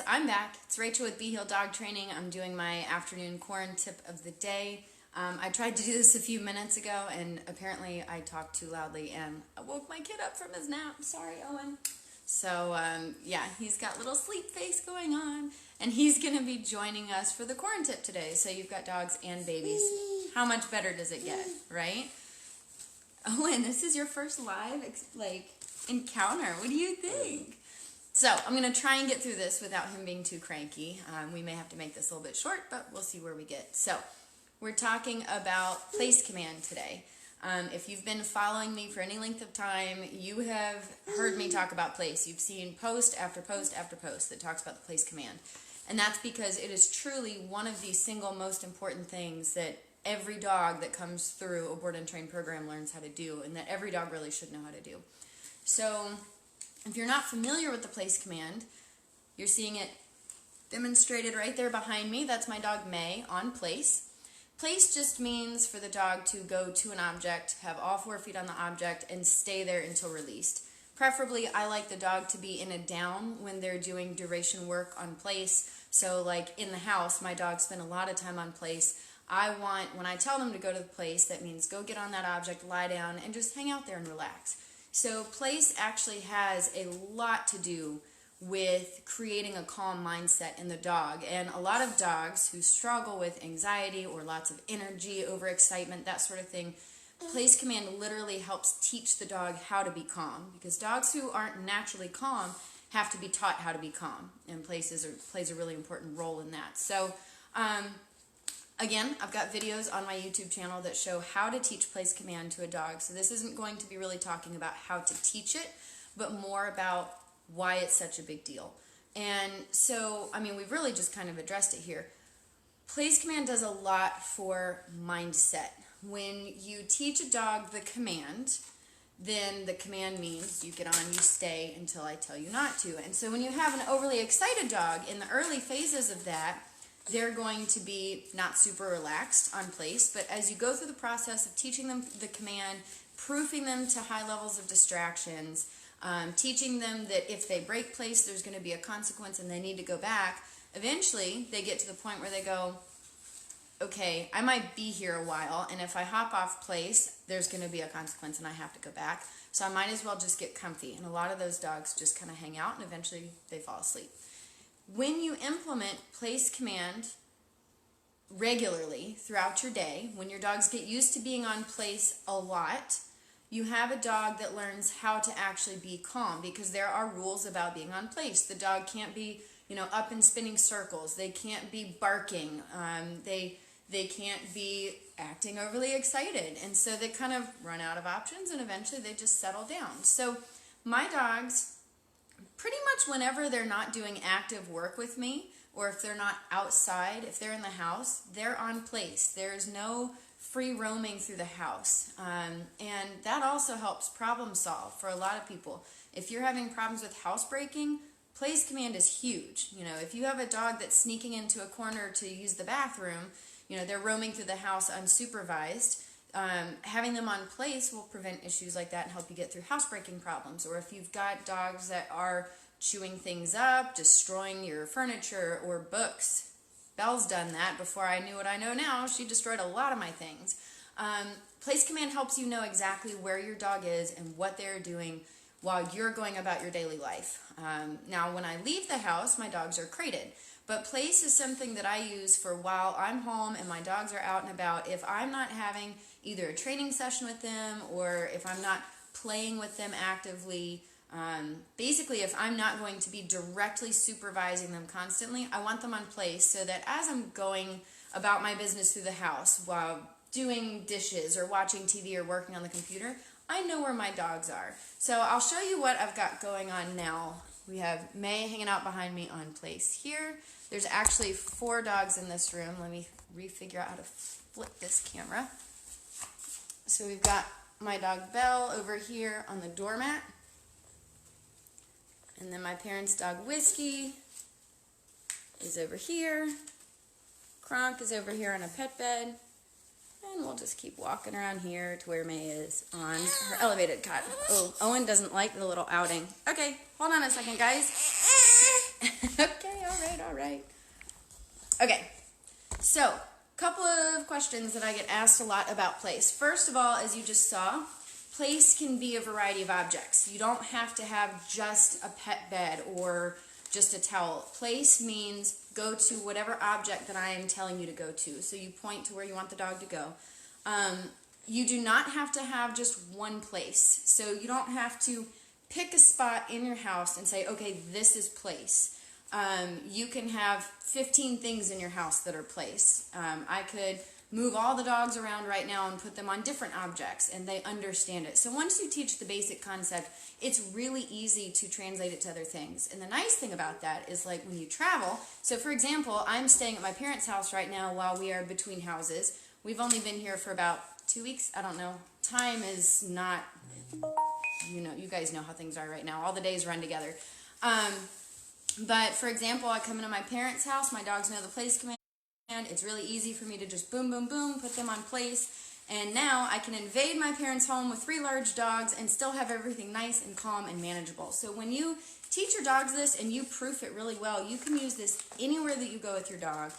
I'm back. It's Rachel with Be Heal Dog Training. I'm doing my afternoon Quarantip of the day. I tried to do this a few minutes ago, and apparently I talked too loudly and I woke my kid up from his nap. Sorry, Owen. So, yeah, he's got little sleep face going on, and he's going to be joining us for the Quarantip today. So you've got dogs and babies. How much better does it get, right? Owen, this is your first live, encounter. What do you think? So I'm going to try and get through this without him being too cranky. We may have to make this a little bit short, but we'll see where we get. So we're talking about place command today. If you've been following me for any length of time, you have heard me talk about place. You've seen post after post after post that talks about the place command. And that's because it is truly one of the single most important things that every dog that comes through a board and train program learns how to do, and that every dog really should know how to do. So if you're not familiar with the place command, you're seeing it demonstrated right there behind me. That's my dog May on place. Place just means for the dog to go to an object, have all 4 feet on the object, and stay there until released. Preferably, I like the dog to be in a down when they're doing duration work on place. So like in the house, my dogs spend a lot of time on place. When I tell them to go to the place, that means go get on that object, lie down, and just hang out there and relax. So place actually has a lot to do with creating a calm mindset in the dog. And a lot of dogs who struggle with anxiety or lots of energy, overexcitement, that sort of thing, place command literally helps teach the dog how to be calm. Because dogs who aren't naturally calm have to be taught how to be calm. And plays a really important role in that. So, again, I've got videos on my YouTube channel that show how to teach place command to a dog. So this isn't going to be really talking about how to teach it, but more about why it's such a big deal. And so, we've really just kind of addressed it here. Place command does a lot for mindset. When you teach a dog the command, then the command means you get on, you stay until I tell you not to. And so when you have an overly excited dog, in the early phases of that, they're going to be not super relaxed on place, but as you go through the process of teaching them the command, proofing them to high levels of distractions, teaching them that if they break place, there's going to be a consequence and they need to go back, eventually they get to the point where they go, okay, I might be here a while, and if I hop off place, there's going to be a consequence and I have to go back, so I might as well just get comfy. And a lot of those dogs just kind of hang out and eventually they fall asleep. When you implement place command regularly throughout your day, when your dogs get used to being on place a lot, you have a dog that learns how to actually be calm, because there are rules about being on place. The dog can't be, up and spinning circles. They can't be barking. They can't be acting overly excited. And so they kind of run out of options and eventually they just settle down. So my dogs, pretty much whenever they're not doing active work with me, or if they're not outside, if they're in the house, they're on place. There's no free roaming through the house. And that also helps problem solve for a lot of people. If you're having problems with housebreaking, place command is huge. If you have a dog that's sneaking into a corner to use the bathroom, they're roaming through the house unsupervised, having them on place will prevent issues like that and help you get through housebreaking problems. Or if you've got dogs that are chewing things up, destroying your furniture or books. Belle's done that before I knew what I know now. She destroyed a lot of my things. Place command helps you know exactly where your dog is and what they're doing while you're going about your daily life. Now, when I leave the house, my dogs are crated. But place is something that I use for while I'm home and my dogs are out and about. If I'm not having either a training session with them or if I'm not playing with them actively, basically if I'm not going to be directly supervising them constantly, I want them on place so that as I'm going about my business through the house while doing dishes or watching TV or working on the computer, I know where my dogs are. So I'll show you what I've got going on now. We have May hanging out behind me on place here. There's actually 4 dogs in this room. Let me refigure out how to flip this camera. So we've got my dog Belle over here on the doormat. And then my parents' dog Whiskey is over here. Kronk is over here on a pet bed. And we'll just keep walking around here to where May is on her elevated cot. Oh, Owen doesn't like the little outing. Okay, hold on a second, guys. Okay, all right. Okay, so couple of questions that I get asked a lot about place. First of all, as you just saw, place can be a variety of objects. You don't have to have just a pet bed or just a towel. Place means go to whatever object that I am telling you to go to. So you point to where you want the dog to go. You do not have to have just one place. So you don't have to pick a spot in your house and say, okay, this is place. You can have 15 things in your house that are place. I could move all the dogs around right now and put them on different objects, and they understand it. So once you teach the basic concept, it's really easy to translate it to other things. And the nice thing about that is, like, when you travel, so for example, I'm staying at my parents' house right now while we are between houses. We've only been here for about 2 weeks. I don't know. Time is not, you guys know how things are right now. All the days run together. But for example, I come into my parents' house, my dogs know the place command, it's really easy for me to just boom, boom, boom, put them on place, and now I can invade my parents' home with 3 large dogs and still have everything nice and calm and manageable. So when you teach your dogs this and you proof it really well, you can use this anywhere that you go with your dog.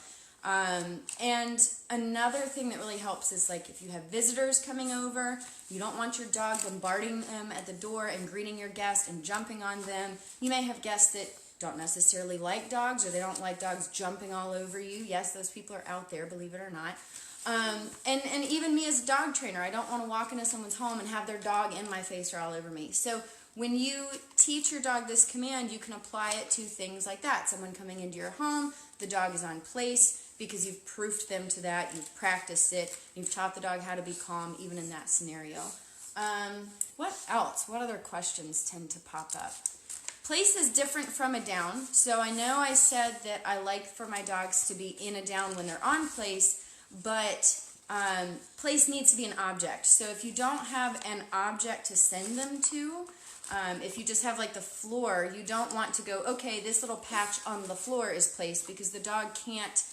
And another thing that really helps is, like, if you have visitors coming over, you don't want your dog bombarding them at the door and greeting your guest and jumping on them. You may have guests that don't necessarily like dogs, or they don't like dogs jumping all over you. Yes, those people are out there, believe it or not. And even me as a dog trainer, I don't want to walk into someone's home and have their dog in my face or all over me. So when you teach your dog this command, you can apply it to things like that. Someone coming into your home, the dog is on place because you've proofed them to that, you've practiced it, you've taught the dog how to be calm even in that scenario. What else? What other questions tend to pop up? Place is different from a down. So I know I said that I like for my dogs to be in a down when they're on place, but place needs to be an object. So if you don't have an object to send them to, if you just have, like, the floor, you don't want to go, okay, this little patch on the floor is place, because the dog can't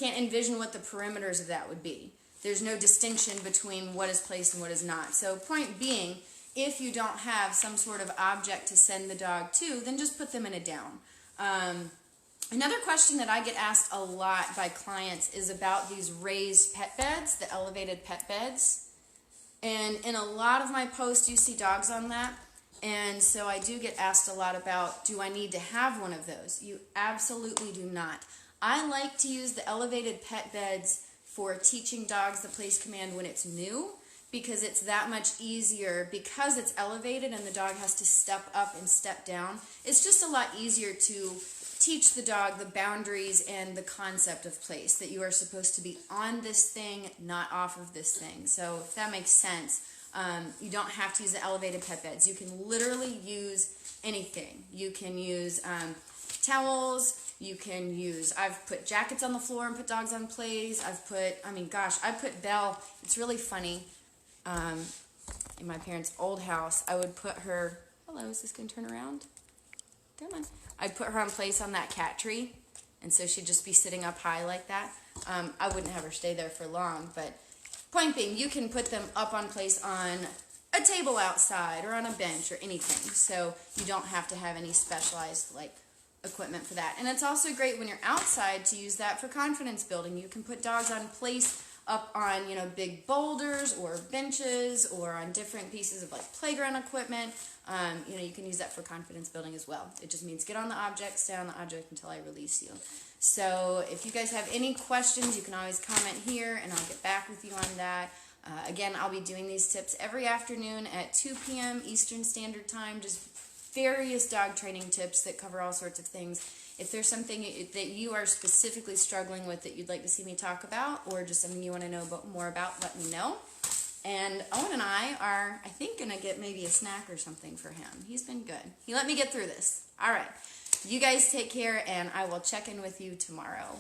envision what the perimeters of that would be. There's no distinction between what is place and what is not. So point being, if you don't have some sort of object to send the dog to, then just put them in a down. Another question that I get asked a lot by clients is about these raised pet beds, the elevated pet beds. And in a lot of my posts, you see dogs on that. And so I do get asked a lot about, do I need to have one of those? You absolutely do not. I like to use the elevated pet beds for teaching dogs the place command when it's new, because it's that much easier, because it's elevated and the dog has to step up and step down. It's just a lot easier to teach the dog the boundaries and the concept of place, that you are supposed to be on this thing, not off of this thing. So if that makes sense, you don't have to use the elevated pet beds. You can literally use anything. You can use towels. You can use, I've put jackets on the floor and put dogs on place. I put Belle, it's really funny. In my parents' old house, I would put her, hello, is this going to turn around? Come on. I'd put her on place on that cat tree, and so she'd just be sitting up high like that. I wouldn't have her stay there for long, but point being, you can put them up on place on a table outside or on a bench or anything, so you don't have to have any specialized, like, equipment for that. And it's also great when you're outside to use that for confidence building. You can put dogs on place up on, big boulders or benches or on different pieces of, like, playground equipment. You can use that for confidence building as well. It just means get on the object, stay on the object until I release you. So if you guys have any questions, you can always comment here and I'll get back with you on that. Again, I'll be doing these tips every afternoon at 2 p.m. Eastern Standard Time, just various dog training tips that cover all sorts of things. If there's something that you are specifically struggling with that you'd like to see me talk about, or just something you want to know more about, let me know. And Owen and I are, I think, going to get maybe a snack or something for him. He's been good. He let me get through this. All right. You guys take care, and I will check in with you tomorrow.